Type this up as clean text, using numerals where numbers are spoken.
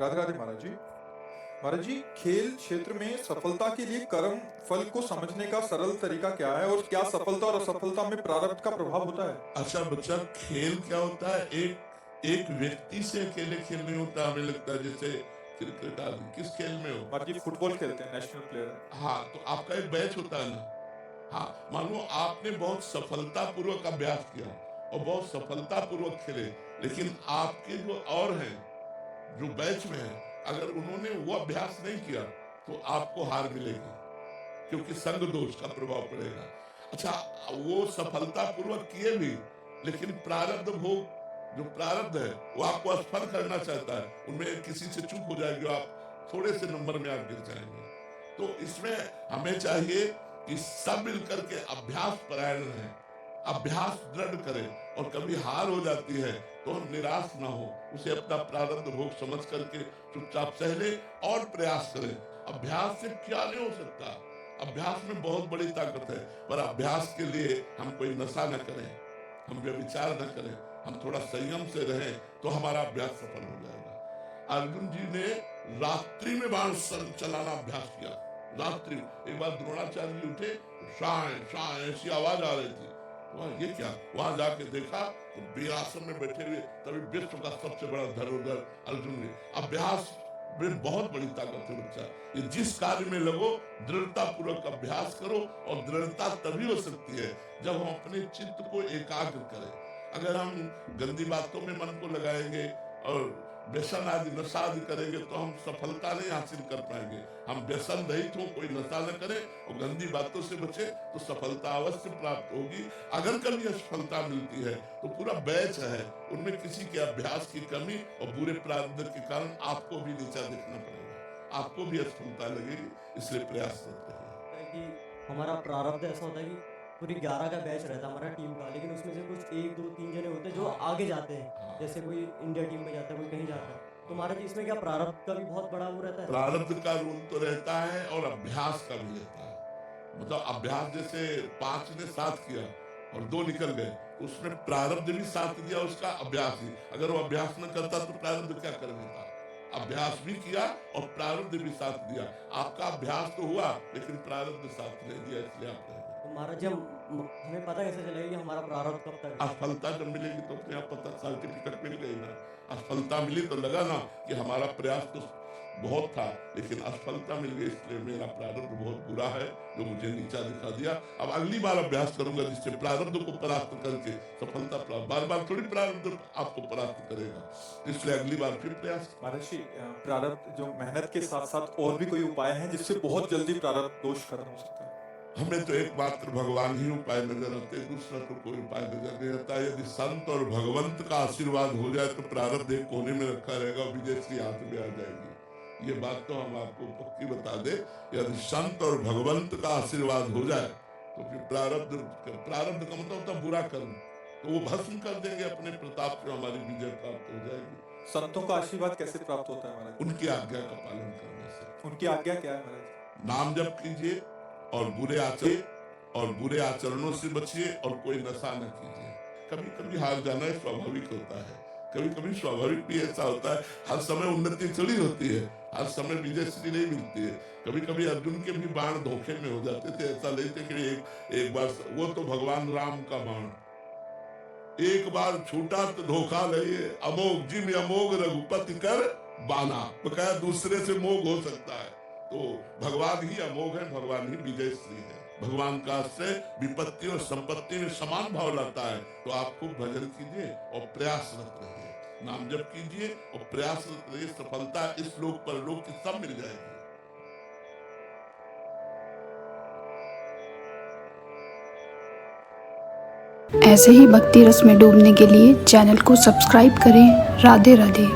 राधे राधे महाराज जी। महाराज जी, खेल क्षेत्र में सफलता के लिए कर्म फल को समझने का सरल तरीका क्या है और क्या सफलता और असफलता में प्रारब्ध का प्रभाव होता है? अच्छा बच्चा, खेल क्या होता है? एक व्यक्ति से अकेले खेल नहीं होता। हमें लगता है जैसे क्रिकेट आदि। किस खेल में हो? महाराज जी फुटबॉल खेलते हैं, नेशनल प्लेयर है। हाँ, तो आपका एक बैच होता है ना। हाँ, मान लो आपने बहुत सफलता पूर्वक अभ्यास किया और बहुत सफलता पूर्वक खेले, लेकिन आपके जो और हैं, जो बैच में हैं, अगर उन्होंने वो अभ्यास नहीं किया तो आपको हार मिलेगी, क्योंकि संग दोष का प्रभाव पड़ेगा। अच्छा, वो सफलता पूर्वक किए भी, लेकिन प्रारब्ध भोग, जो प्रारब्ध है वो आपको असफल करना चाहता है। उनमें किसी से चूक हो जाएगी, आप थोड़े से नंबर में आप गिर जाएंगे। तो इसमें हमें चाहिए कि सब मिलकर के अभ्यास परायण रहें, अभ्यास दृढ़ करें। और कभी हार हो जाती है तो हम निराश ना हो, उसे अपना प्रारब्ध भोग समझ करके चुपचाप सहले और प्रयास करें। अभ्यास से क्या नहीं हो सकता। अभ्यास में बहुत बड़ी ताकत है, पर अभ्यास के लिए हम कोई नशा न करें, हम व्यभिचार न करें, हम थोड़ा संयम से रहें तो हमारा अभ्यास सफल हो जाएगा। अर्जुन जी ने रात्रि में बाण चलाना अभ्यास किया। रात्रि, एक बार द्रोणाचार्य जी उठे, शाय शाय ऐसी आवाज आ रही थी। ये क्या? वहां जाके देखा तो वीरासन में बैठे हुए तभी विश्व का सबसे बड़ा धनुर्धर अर्जुन ने। अभ्यास में बहुत बड़ी ताकत है बच्चा। ये जिस कार्य में लगो, दृढ़ता पूर्वक अभ्यास करो, और दृढ़ता तभी हो सकती है जब हम अपने चित्त को एकाग्र करें। अगर हम गंदी बातों में मन को लगाएंगे और व्यसन आदि नशा आदि करेंगे तो हम सफलता नहीं हासिल कर पाएंगे। हम व्यसन रहित हो, कोई नशा न करें और गंदी बातों से बचे तो सफलता अवश्य प्राप्त होगी। अगर कभी असफलता मिलती है तो पूरा बैच है, उनमें किसी के अभ्यास की कमी और बुरे प्रारब्ध के कारण आपको भी नीचा दिखना पड़ेगा, आपको भी असफलता लगेगी। इसलिए प्रयास करते हैं कि हमारा प्रारब्ध ऐसा होता है कि पूरी 11 का बैच रहता है हमारा टीम का, लेकिन उसमें से कुछ 1 2 3 जने होते हैं जो आगे जाते हैं, जैसे कोई इंडिया टीम में जाता है, कोई कहीं जाता है। तो हमारा इसमें क्या प्रारब्ध का भी बहुत बड़ा वो रहता है? प्रारब्ध का रोल तो रहता है और अभ्यास का भी रहता है। मतलब अभ्यास जैसे 5 ने साथ किया और 2 निकल गए, उसमें प्रारब्ध भी साथ दिया, उसका अभ्यास भी। अगर वो अभ्यास न करता तो प्रारब्ध क्या कर देता? अभ्यास भी किया और प्रारब्ध भी साथ दिया। आपका अभ्यास तो हुआ लेकिन प्रारब्ध साथ नहीं दिया, इसलिए आप रह गए। तो महाराज जी हमें पता कैसे चलेगा कि हमारा प्रारब्ध कब तक? असफलता जब मिलेगी तो अपने आप पता, सर्टिफिकेट मिल गई ना। असफलता मिली तो लगा ना कि हमारा प्रयास तो बहुत था, लेकिन असफलता मिल गई, इसलिए मेरा प्रारब्ध बहुत बुरा है जो मुझे नीचा दिखा दिया। अब अगली बार अभ्यास करूंगा जिससे प्रारब्ध को परास्त करके सफलता प्राप्त। बार बार थोड़ी प्रारब्ध आपको परास्त करेगा, इसलिए अगली बार फिर प्रयास। महाराज जी, प्रारब्ध जो मेहनत के साथ साथ और भी कोई उपाय हैं जिससे बहुत जल्दी प्रारब्ध दोष खत्म हो सकता है? हमें तो एकमात्र भगवान ही उपाय नजर आते, दूसरा तो कोई उपाय नजर नहीं आता। यदि संत और भगवंत का आशीर्वाद हो जाए तो प्रारब्ध एक कोने में रखा रहेगा, विजय श्री हाथ में आ जाएगी। ये बात तो हम आपको पक्की बता दे। यदि संत और भगवंत का आशीर्वाद हो जाए तो फिर प्रारब्ध का मतलब होता बुरा कर्म, तो वो भस्म कर देंगे अपने प्रताप से, हमारी विजय प्राप्त हो जाएगी। संतों का आशीर्वाद कैसे प्राप्त होता है महाराज? उनकी आज्ञा का पालन करने से। उनकी आज्ञा क्या है महाराज? नाम जप कीजिए और बुरे आचरणों से बचिए और कोई नशा न कीजिए। कभी कभी हार जाना स्वाभाविक होता है, कभी कभी स्वाभाविक भी ऐसा होता है। हर समय उन्नति थोड़ी होती है, हर समय विजय श्री नहीं मिलती है। कभी कभी अर्जुन के भी बाण धोखे में हो जाते थे। ऐसा नहीं थे कि एक बार, वो तो भगवान राम का बाण एक बार छूटा तो धोखा नहीं। अमोघ जिम अमोघ रघुपति कर बाना, बकाया दूसरे से मोह हो सकता है। तो भगवान ही अमोघ है, भगवान ही विजय श्री है। भगवान का आश्रय विपत्ति और संपत्ति में समान भाव लाता है। तो आप खूब भजन कीजिए और प्रयासरत रहिए, नाम जप कीजिए और प्रयासरत रहिए। सफलता इस लोक पर लोक की सब मिल जाएगी। ऐसे ही भक्ति रस में डूबने के लिए चैनल को सब्सक्राइब करें। राधे राधे।